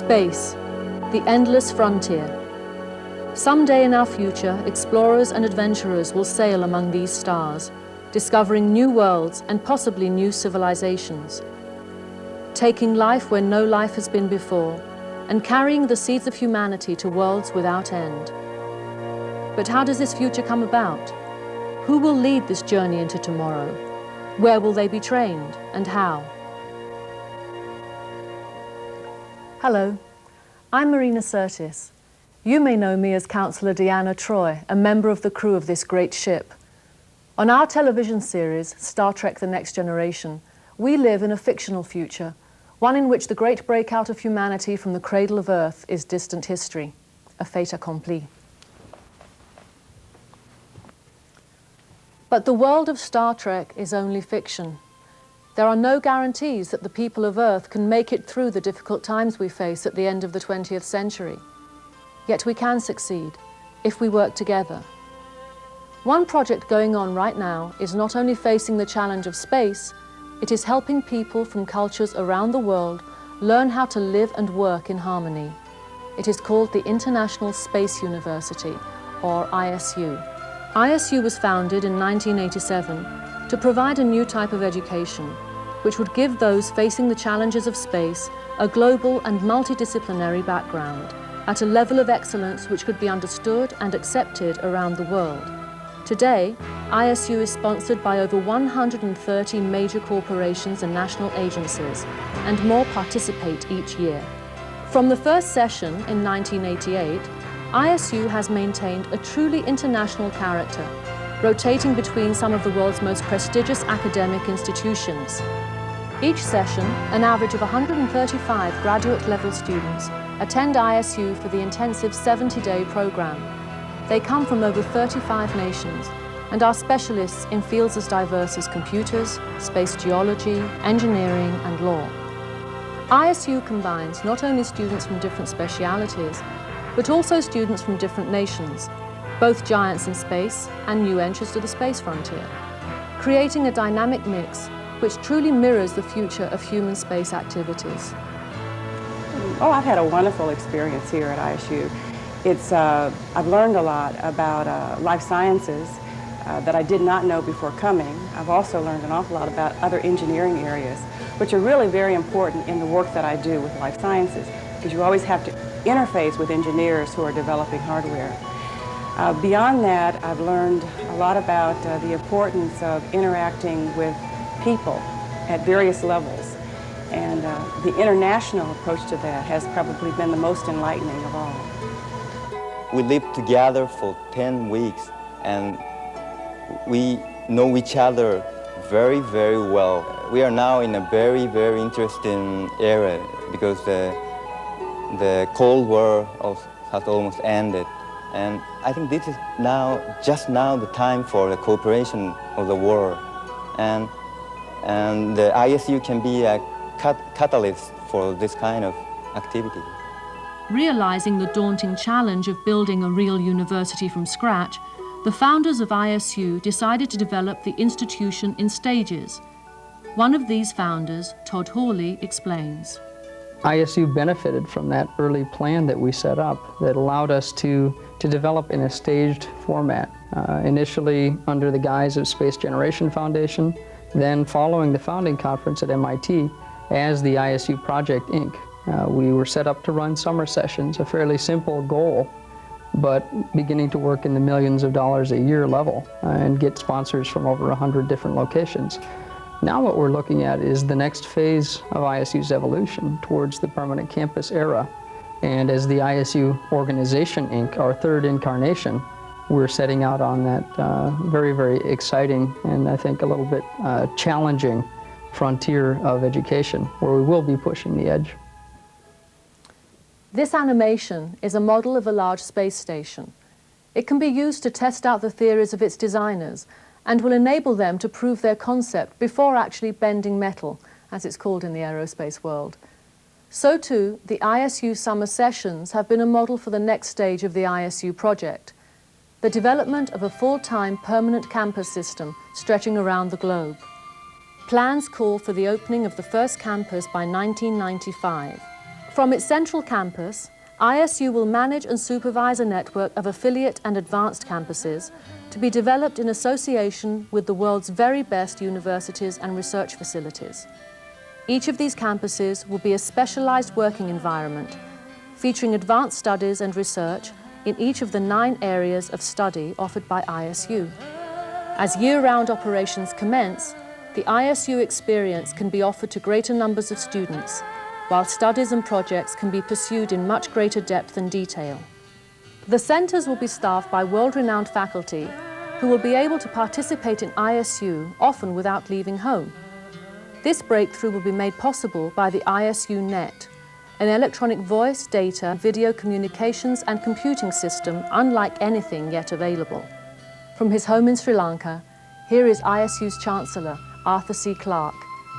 Space, the endless frontier. Someday in our future, explorers and adventurers will sail among these stars, discovering new worlds and possibly new civilizations, taking life where no life has been before, and carrying the seeds of humanity to worlds without end. But how does this future come about? Who will lead this journey into tomorrow? Where will they be trained, and how? Hello, I'm Marina Sirtis. You may know me as Councillor Deanna Troi, a member of the crew of this great ship. On our television series, Star Trek: The Next Generation, we live in a fictional future, one in which the great breakout of humanity from the cradle of Earth is distant history, a fait accompli. But the world of Star Trek is only fiction. There are no guarantees that the people of Earth can make it through the difficult times we face at the end of the 20th century. Yet we can succeed if we work together. One project going on right now is not only facing the challenge of space, it is helping people from cultures around the world learn how to live and work in harmony. It is called the International Space University, or ISU. ISU was founded in 1987 to provide a new type of education, which would give those facing the challenges of space a global and multidisciplinary background, at a level of excellence which could be understood and accepted around the world. Today, ISU is sponsored by over 130 major corporations and national agencies, and more participate each year. From the first session in 1988, ISU has maintained a truly international character, rotating between some of the world's most prestigious academic institutions. Each session, an average of 135 graduate-level students attend ISU for the intensive 70-day program. They come from over 35 nations and are specialists in fields as diverse as computers, space geology, engineering, and law. ISU combines not only students from different specialities, but also students from different nations, both giants in space and new entrants to the space frontier, creating a dynamic mix which truly mirrors the future of human space activities. Oh, I've had a wonderful experience here at ISU. I've learned a lot about life sciences that I did not know before coming. I've also learned an awful lot about other engineering areas, which are really very important in the work that I do with life sciences, because you always have to interface with engineers who are developing hardware. Beyond that, I've learned a lot about the importance of interacting with people at various levels. And the international approach to that has probably been the most enlightening of all. We lived together for 10 weeks, and we know each other very, very well. We are now in a very, very interesting era because the Cold War has almost ended. And I think this is just now the time for the cooperation of the world. And the ISU can be a catalyst for this kind of activity. Realizing the daunting challenge of building a real university from scratch, the founders of ISU decided to develop the institution in stages. One of these founders, Todd Hawley, explains. ISU benefited from that early plan that we set up that allowed us to develop in a staged format, initially under the guise of Space Generation Foundation, then following the founding conference at MIT as the ISU Project, Inc. We were set up to run summer sessions, a fairly simple goal, but beginning to work in the millions of dollars a year level and get sponsors from over 100 different locations. Now what we're looking at is the next phase of ISU's evolution towards the permanent campus era. And as the ISU Organization, Inc., our third incarnation, we're setting out on that very, very exciting and I think a little bit challenging frontier of education where we will be pushing the edge. This animation is a model of a large space station. It can be used to test out the theories of its designers and will enable them to prove their concept before actually bending metal, as it's called in the aerospace world. So too, the ISU summer sessions have been a model for the next stage of the ISU project, the development of a full-time permanent campus system stretching around the globe. Plans call for the opening of the first campus by 1995. From its central campus, ISU will manage and supervise a network of affiliate and advanced campuses to be developed in association with the world's very best universities and research facilities. Each of these campuses will be a specialized working environment, featuring advanced studies and research in each of the 9 areas of study offered by ISU. As year-round operations commence, the ISU experience can be offered to greater numbers of students, while studies and projects can be pursued in much greater depth and detail. The centers will be staffed by world-renowned faculty who will be able to participate in ISU, often without leaving home. This breakthrough will be made possible by the ISU Net, an electronic voice, data, video communications and computing system unlike anything yet available. From his home in Sri Lanka, here is ISU's Chancellor, Arthur C. Clarke,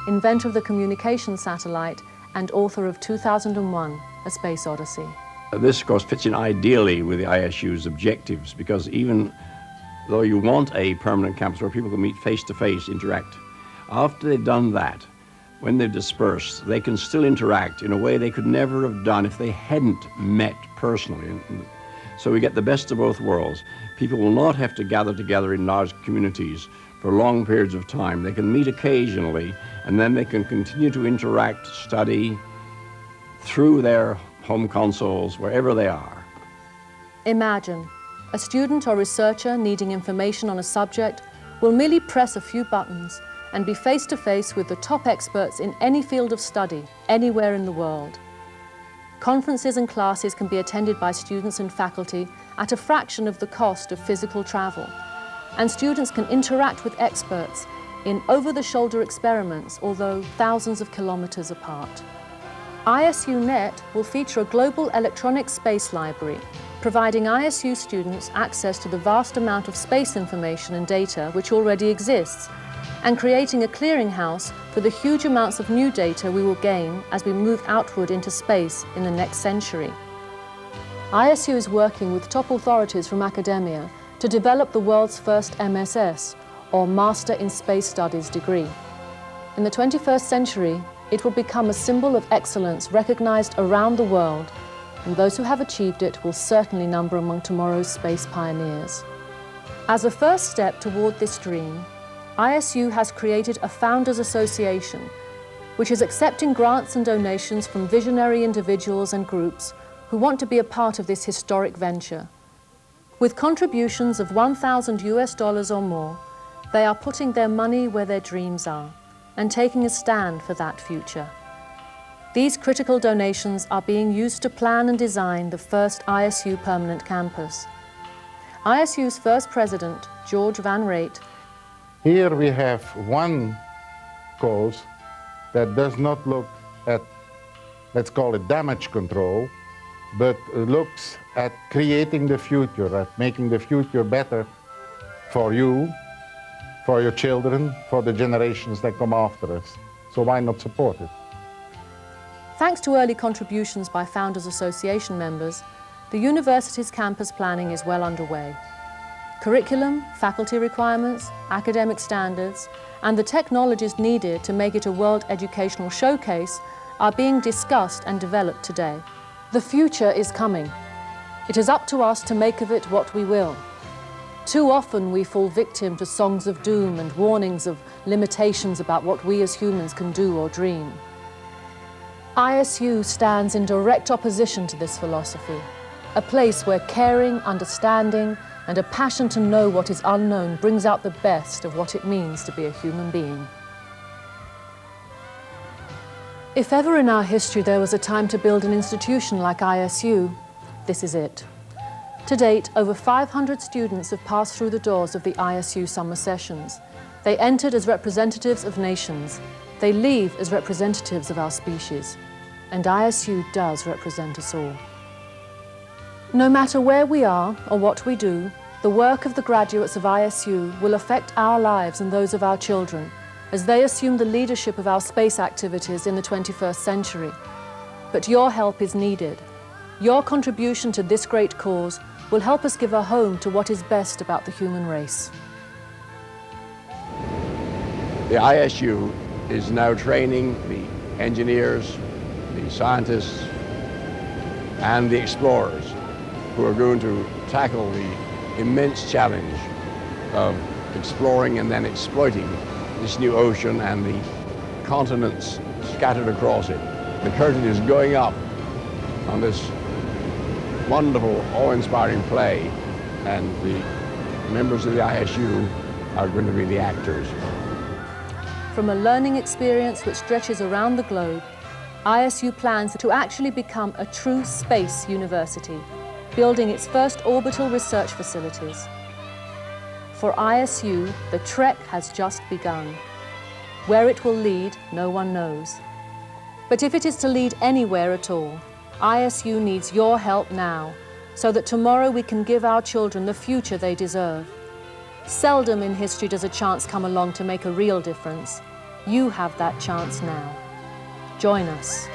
inventor of the communication satellite and author of 2001, A Space Odyssey. This, of course, fits in ideally with the ISU's objectives, because even though you want a permanent campus where people can meet face-to-face, interact, after they've done that, when they've dispersed, they can still interact in a way they could never have done if they hadn't met personally. So we get the best of both worlds. People will not have to gather together in large communities for long periods of time. They can meet occasionally, and then they can continue to interact, study through their home consoles, wherever they are. Imagine a student or researcher needing information on a subject will merely press a few buttons and be face-to-face with the top experts in any field of study, anywhere in the world. Conferences and classes can be attended by students and faculty at a fraction of the cost of physical travel, and students can interact with experts in over-the-shoulder experiments, although thousands of kilometers apart. ISU Net will feature a global electronic space library, providing ISU students access to the vast amount of space information and data which already exists, and creating a clearinghouse for the huge amounts of new data we will gain as we move outward into space in the next century. ISU is working with top authorities from academia to develop the world's first MSS, or Master in Space Studies degree. In the 21st century, it will become a symbol of excellence recognized around the world, and those who have achieved it will certainly number among tomorrow's space pioneers. As a first step toward this dream, ISU has created a Founders Association, which is accepting grants and donations from visionary individuals and groups who want to be a part of this historic venture. With contributions of $1,000 or more, they are putting their money where their dreams are and taking a stand for that future. These critical donations are being used to plan and design the first ISU permanent campus. ISU's first president, George Van Rate. Here we have one cause that does not look at, let's call it damage control, but looks at creating the future, at making the future better for you, for your children, for the generations that come after us. So why not support it? Thanks to early contributions by Founders Association members, the university's campus planning is well underway. Curriculum, faculty requirements, academic standards, and the technologies needed to make it a world educational showcase are being discussed and developed today. The future is coming. It is up to us to make of it what we will. Too often we fall victim to songs of doom and warnings of limitations about what we as humans can do or dream. ISU stands in direct opposition to this philosophy, a place where caring, understanding, and a passion to know what is unknown brings out the best of what it means to be a human being. If ever in our history there was a time to build an institution like ISU, this is it. To date, over 500 students have passed through the doors of the ISU summer sessions. They entered as representatives of nations. They leave as representatives of our species. And ISU does represent us all. No matter where we are or what we do, the work of the graduates of ISU will affect our lives and those of our children as they assume the leadership of our space activities in the 21st century. But your help is needed. Your contribution to this great cause will help us give a home to what is best about the human race. The ISU is now training the engineers, the scientists, and the explorers who are going to tackle the immense challenge of exploring and then exploiting this new ocean and the continents scattered across it. The curtain is going up on this wonderful, awe-inspiring play, and the members of the ISU are going to be the actors. From a learning experience which stretches around the globe, ISU plans to actually become a true space university, building its first orbital research facilities. For ISU, the trek has just begun. Where it will lead, no one knows. But if it is to lead anywhere at all, ISU needs your help now, so that tomorrow we can give our children the future they deserve. Seldom in history does a chance come along to make a real difference. You have that chance now. Join us.